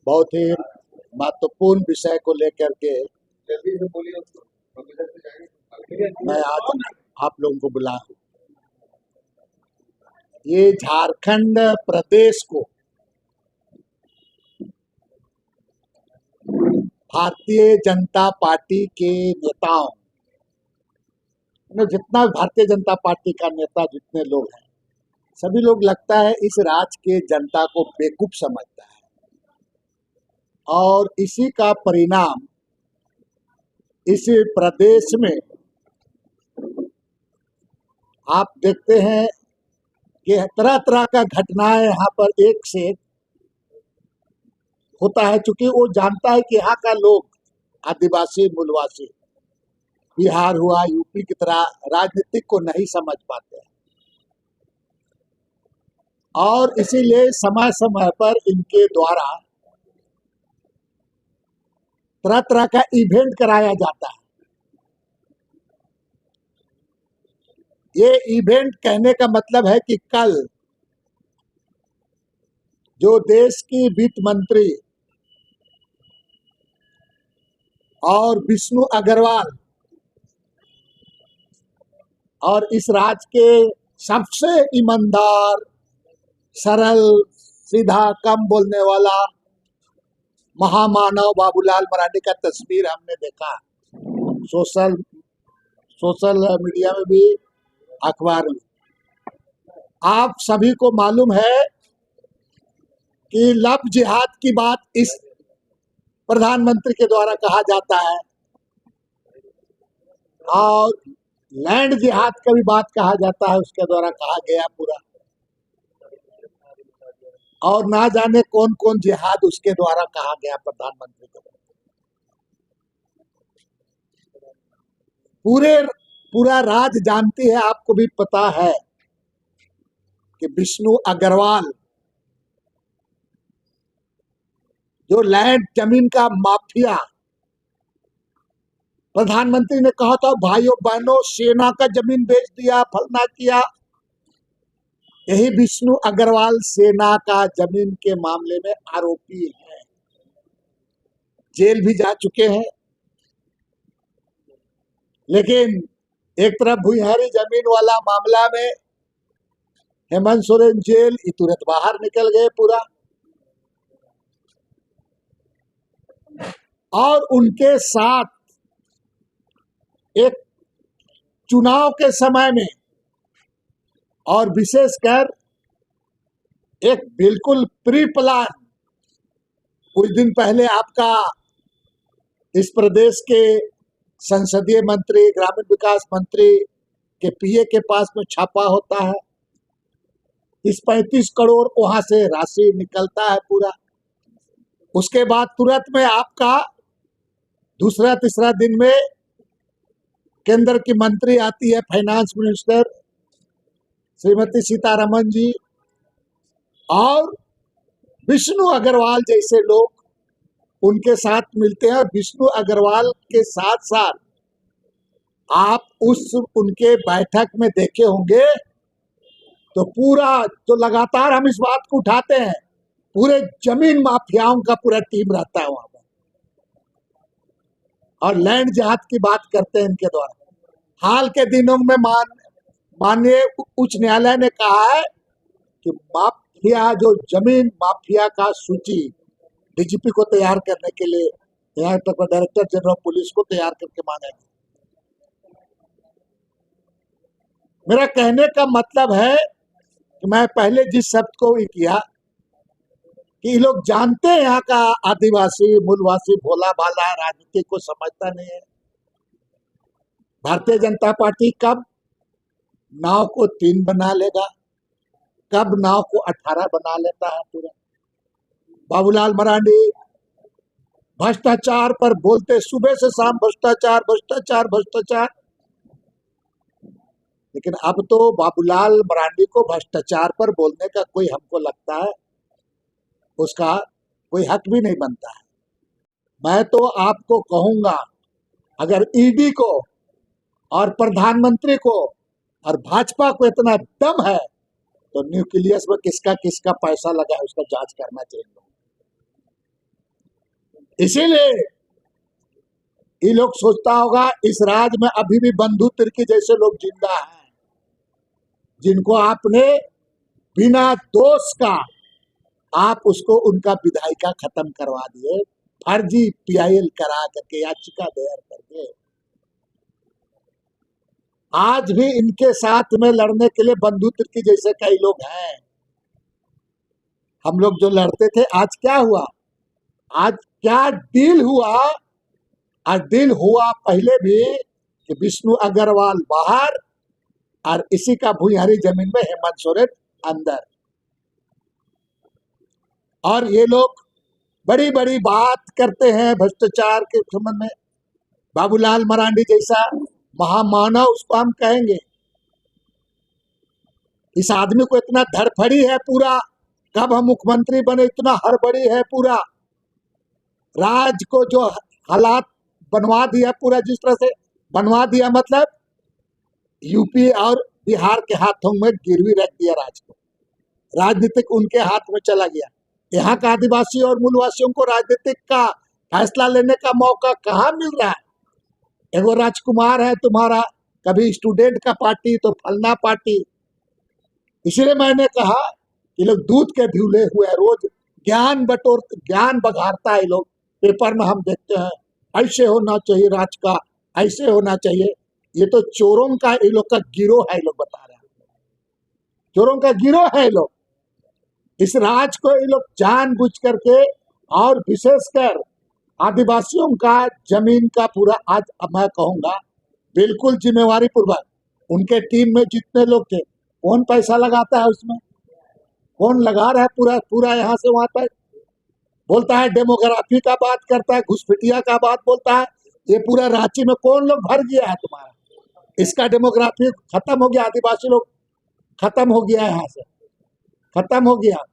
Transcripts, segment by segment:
बहुत ही महत्वपूर्ण विषय को लेकर के मैं आज आप लोगों को बुलाया हूं। ये झारखंड प्रदेश को भारतीय जनता पार्टी के नेताओं जितना भारतीय जनता पार्टी का नेता जितने लोग हैं, सभी लोग लगता है इस राज्य के जनता को बेवकूफ समझता है और इसी का परिणाम इस प्रदेश में आप देखते हैं कि तरह तरह का घटनाएं यहाँ पर एक से एक होता है। चूंकि वो जानता है कि यहाँ का लोग आदिवासी मूलवासी बिहार हुआ यूपी की तरह राजनीतिक को नहीं समझ पाते हैं और इसीलिए समय समय पर इनके द्वारा तरह तरह का इवेंट कराया जाता है। ये इवेंट कहने का मतलब है कि कल जो देश की वित्त मंत्री और विष्णु अग्रवाल और इस राज्य के सबसे ईमानदार, सरल, सीधा, कम बोलने वाला महामानव बाबूलाल मरांडी का तस्वीर हमने देखा सोशल मीडिया में भी, अखबार में। आप सभी को मालूम है कि लव जिहाद की बात इस प्रधानमंत्री के द्वारा कहा जाता है और लैंड जिहाद का भी बात कहा जाता है, उसके द्वारा कहा गया पूरा। और ना जाने कौन कौन जिहाद उसके द्वारा कहा गया प्रधानमंत्री के द्वारा। पूरा राज्य जानती है, आपको भी पता है कि विष्णु अग्रवाल जो लैंड जमीन का माफिया, प्रधानमंत्री ने कहा था भाइयों बहनों सेना का जमीन बेच दिया, फलना किया। यही विष्णु अग्रवाल सेना का जमीन के मामले में आरोपी है, जेल भी जा चुके हैं। लेकिन एक तरफ भुइहारी जमीन वाला मामला में हेमंत सोरेन जेल, तुरंत बाहर निकल गए पूरा। और उनके साथ एक चुनाव के समय में और विशेषकर एक बिल्कुल प्री प्लान, कुछ दिन पहले आपका इस प्रदेश के संसदीय मंत्री, ग्रामीण विकास मंत्री के पीए के पास में छापा होता है। 35 करोड़ वहां से राशि निकलता है पूरा। उसके बाद तुरंत में आपका दूसरा तीसरा दिन में केंद्र की मंत्री आती है, फाइनेंस मिनिस्टर श्रीमती सीतारमन जी, और विष्णु अग्रवाल जैसे लोग उनके साथ मिलते हैं। विष्णु अग्रवाल के साथ साथ आप उनके बैठक में देखे होंगे तो पूरा, तो लगातार हम इस बात को उठाते हैं, पूरे जमीन माफियाओं का पूरा टीम रहता है वहां पर और लैंड जिहाद की बात करते हैं इनके द्वारा। हाल के दिनों में माननीय उच्च न्यायालय ने कहा है कि माफिया, जो जमीन माफिया का सूची डीजीपी को तैयार करने के लिए, यहाँ तक डायरेक्टर जनरल पुलिस को तैयार करके मांगा गया। मेरा कहने का मतलब है कि मैं पहले जिस शब्द को ही किया कि ये लोग जानते हैं यहाँ का आदिवासी मूलवासी भोला भाला है, राजनीति को समझता नहीं है। भारतीय जनता पार्टी कब नाव को 3 बना लेगा, कब नाव को 18 बना लेता है पूरा। बाबूलाल मरांडी भ्रष्टाचार पर बोलते सुबह से शाम, भ्रष्टाचार भ्रष्टाचार भ्रष्टाचार। लेकिन अब तो बाबूलाल मरांडी को भ्रष्टाचार पर बोलने का कोई, हमको लगता है उसका कोई हक भी नहीं बनता है। मैं तो आपको कहूंगा, अगर ईडी को और प्रधानमंत्री को और भाजपा को इतना दम है तो न्यूक्लियस में किसका किसका पैसा लगा है उसका जांच करना चाहिए। इसीलिए ये लोग सोचता होगा इस राज में अभी भी बंधु तिर्की जैसे लोग जिंदा हैं, जिनको आपने बिना दोष का आप उसको उनका विधायिका खत्म करवा दिए, फर्जी पीआईएल करा करके, याचिका दायर करके। आज भी इनके साथ में लड़ने के लिए बंधु तिर्की जैसे कई लोग हैं। हम लोग जो लड़ते थे, आज क्या हुआ? आज क्या डील हुआ? आज डील हुआ पहले भी कि विष्णु अग्रवाल बाहर और इसी का भुइयारी जमीन में हेमंत सोरेन अंदर। और ये लोग बड़ी बड़ी बात करते हैं भ्रष्टाचार के संबंध में। बाबूलाल मरांडी जैसा महामानव उसको हम कहेंगे। इस आदमी को इतना धड़फड़ी है पूरा, कब हम मुख्यमंत्री बने, इतना हड़बड़ी है पूरा। राज को जो हालात बनवा दिया पूरा, जिस तरह से बनवा दिया, मतलब यूपी और बिहार के हाथों में गिरवी रख दिया राज को। राजनीतिक उनके हाथ में चला गया। यहाँ का आदिवासी और मूलवासियों को राजनीतिक का फैसला लेने का मौका कहाँ मिल रहा है? एगो राजकुमार है तुम्हारा, कभी स्टूडेंट का पार्टी तो फलना पार्टी। इसलिए मैंने कहा ये लोग दूध के ढूले हुए हैं, रोज ज्ञान बघारता है। लोग पेपर में हम देखते हैं ऐसे होना चाहिए राज का, ऐसे होना चाहिए। ये तो चोरों का ये लोग का गिरोह है, लोग बता रहे हैं, चोरों का गिरोह है लोग। इस राज को ये लोग जानबूझ करके, और विशेषकर आदिवासियों का जमीन का पूरा, आज मैं कहूंगा बिल्कुल जिम्मेवारी पूर्वक, उनके टीम में जितने लोग थे, कौन पैसा लगाता है उसमें? कौन लगा रहा है पूरा पूरा यहाँ से वहां तक? बोलता है डेमोग्राफी का बात करता है, घुसपैठिया का बात बोलता है। ये पूरा रांची में कौन लोग भर गया है तुम्हारा? इसका डेमोग्राफी खत्म हो गया, आदिवासी लोग खत्म हो गया, यहाँ से खत्म हो गया।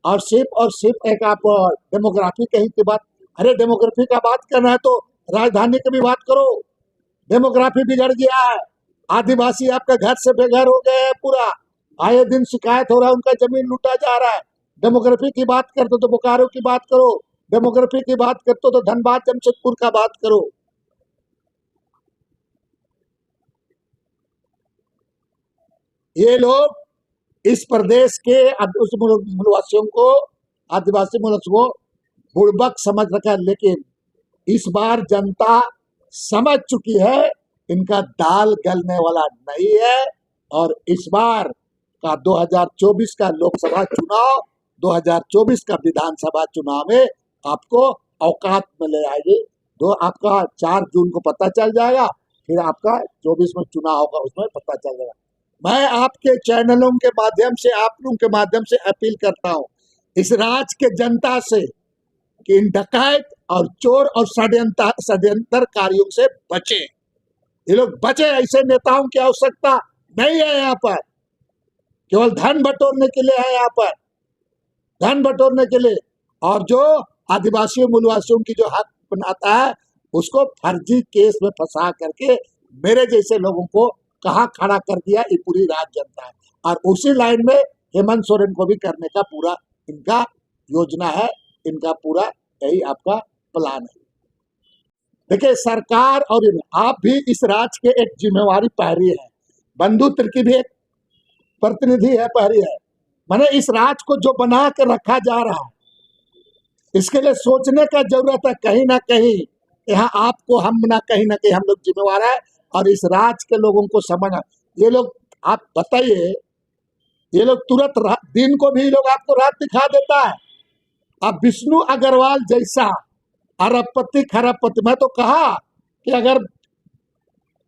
और सिर्फ एक आप डेमोग्राफी कहीं की बात, अरे डेमोग्राफी का बात करना है तो राजधानी की भी बात करो। डेमोग्राफी बिगड़ गया है, आदिवासी आपके घर से बेघर हो गए हैं पूरा, आए दिन शिकायत हो रहा है, उनका जमीन लूटा जा रहा है। डेमोग्राफी की बात करते तो बोकारो की बात करो, डेमोग्राफी की बात करते तो धनबाद जमशेदपुर का बात करो। ये लोग इस प्रदेश के मूलवासियों को, आदिवासी मूलवासियों को बुड़बक समझ रखा है, लेकिन इस बार जनता समझ चुकी है इनका दाल गलने वाला नहीं है। और इस बार का 2024 का लोकसभा चुनाव, 2024 का विधानसभा चुनाव में आपको औकात में ले आएगी। तो आपका 4 जून को पता चल जाएगा, फिर आपका 24 में चुनाव होगा, उसमें पता चल जाएगा। मैं आपके चैनलों के माध्यम से, आप लोगों के माध्यम से अपील करता हूं इस राज्य के जनता से कि इन डकैत और चोर और षड्यंत्रकारियों से बचे। ये लोग बचे, ऐसे नेताओं की आवश्यकता नहीं है यहाँ पर। केवल धन बटोरने के लिए है यहाँ पर, धन बटोरने के लिए। और जो आदिवासी मूलवासियों की जो हक बनाता है उसको फर्जी केस में फंसा करके मेरे जैसे लोगों को कहाँ खड़ा कर दिया, ये पूरी राज्य जनता है। और उसी लाइन में हेमंत सोरेन को भी करने का पूरा इनका योजना है, इनका पूरा यही आपका प्लान है। देखिए सरकार और आप भी इस राज्य के एक जिम्मेवारी पहरी है, बंधु तिर्की भी एक प्रतिनिधि है, पहरी है। मैंने इस राज्य को जो बना के रखा जा रहा है, इसके लिए सोचने का जरूरत है। कहीं ना कहीं यहाँ आपको हम ना कहीं हम लोग जिम्मेवार है, और इस राज्य के लोगों को समझना। ये लोग, आप बताइए, ये लोग तुरंत दिन को भी लोग आपको रात दिखा देता है। अब विष्णु अग्रवाल जैसा अरबपति खरबपति, मैं तो कहा कि अगर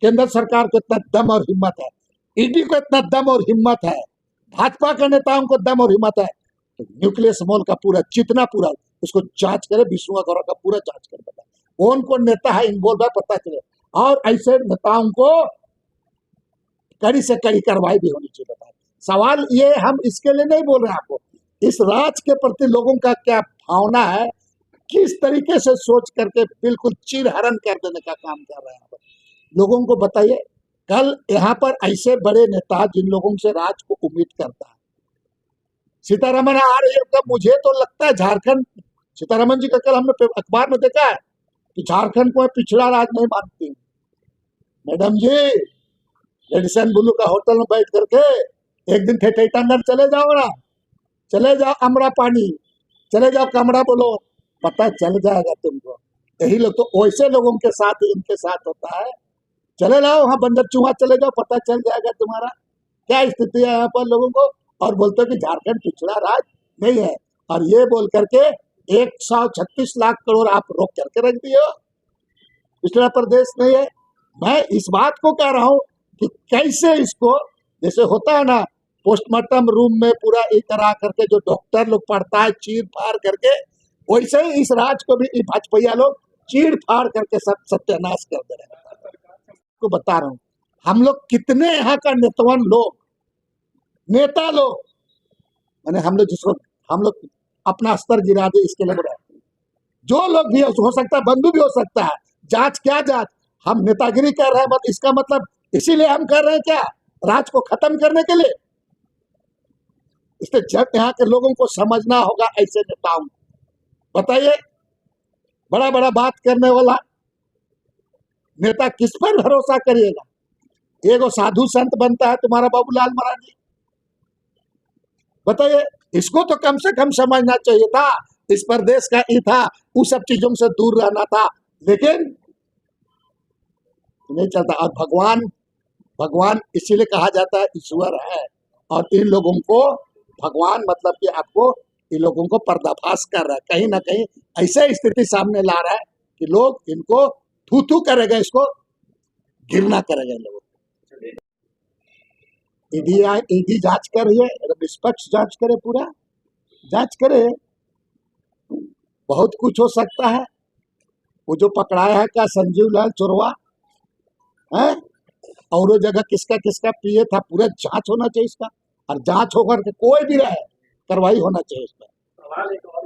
केंद्र सरकार को इतना दम और हिम्मत है, ईडी को इतना दम और हिम्मत है, भाजपा के नेताओं को दम और हिम्मत है, तो न्यूक्लियस मॉल का पूरा जितना पूरा उसको जांच करे, विष्णु अग्रवाल का पूरा जांच करे, बताए कौन कौन नेता है इन्वॉल्व है, पता चले। और ऐसे नेताओं को कड़ी से कड़ी कार्रवाई भी होनी चाहिए। बताए सवाल ये, हम इसके लिए नहीं बोल रहे हैं आपको, इस राज्य के प्रति लोगों का क्या भावना है, किस तरीके से सोच करके बिल्कुल चीरहरण कर देने का काम कर रहे हैं लोगों को बताइए। कल यहाँ पर ऐसे बड़े नेता जिन लोगों से राज्य को उम्मीद करता है, सीतारमण आ रही है, तो मुझे तो लगता है सीतारमन जी का कल हमने अखबार में देखा है कि झारखंड को पिछड़ा राज नहीं मानती। मैडम जी, रेडिसन ब्लू का होटल में बैठ करके एक दिन थिएटर चले जाओ ना, चले जाओ अमरा पानी, चले जाओ कमरा बोलो, पता चल जाएगा तुमको। यही लोग तो वैसे लोगों के साथ इनके साथ होता है। चले जाओ वहां बंदर चूहा, चले जाओ, पता चल जाएगा तुम्हारा क्या स्थिति है यहाँ पर लोगों को। और बोलते हो कि झारखंड पिछड़ा राज नहीं है, और ये बोल करके 136 लाख करोड़ आप रोक करके रख दिए हो, पिछड़ा प्रदेश नहीं है। मैं इस बात को कह रहा हूं कि कैसे इसको, जैसे होता है ना पोस्टमार्टम रूम में पूरा एक तरह करके जो डॉक्टर लोग पढ़ता है चीर फाड़ करके, वैसे ही इस राज को भी भाजपा लोग चीर फाड़ करके सब सत्यानाश कर दे रहे हैं। को बता रहा हूँ, हम लोग कितने यहाँ का नेतवन लोग, नेता लोग, मैंने हम लोग अपना स्तर गिरा दे इसके लिए बोला। जो लोग भी हो सकता है, बंधु भी हो सकता है, जांच क्या जांच, हम नेतागिरी कर रहे हैं, बस इसका मतलब इसीलिए हम कर रहे हैं क्या, राज को खत्म करने के लिए। इसलिए जब यहाँ के लोगों को समझना होगा ऐसे नेताओं। बताइए, बड़ा बड़ा बात करने वाला नेता किस पर भरोसा करिएगा। एगो साधु संत बनता है तुम्हारा बाबूलाल मरांडी, बताइए, इसको तो कम से कम समझना चाहिए था, इस प्रदेश का ही था, उस सब चीजों से दूर रहना था, लेकिन नहीं चलता। और भगवान इसीलिए कहा जाता है ईश्वर है, और इन लोगों को भगवान मतलब कि आपको इन लोगों को पर्दाफाश कर रहा है, कहीं ना कहीं ऐसे स्थिति सामने ला रहा है कि लोग इनको थू थू करेगा, इसको गिरना करेगा इन लोगों को। ईडी जांच कर रही है, निष्पक्ष जांच करे, पूरा जांच करे, बहुत कुछ हो सकता है। वो जो पकड़ाया है क्या संजीव लाल चोरवा है, और वो जगह किसका किसका पिए था, पूरा जांच होना चाहिए इसका, और जांच होकर के कोई भी रहे कार्रवाई होना चाहिए इस पर।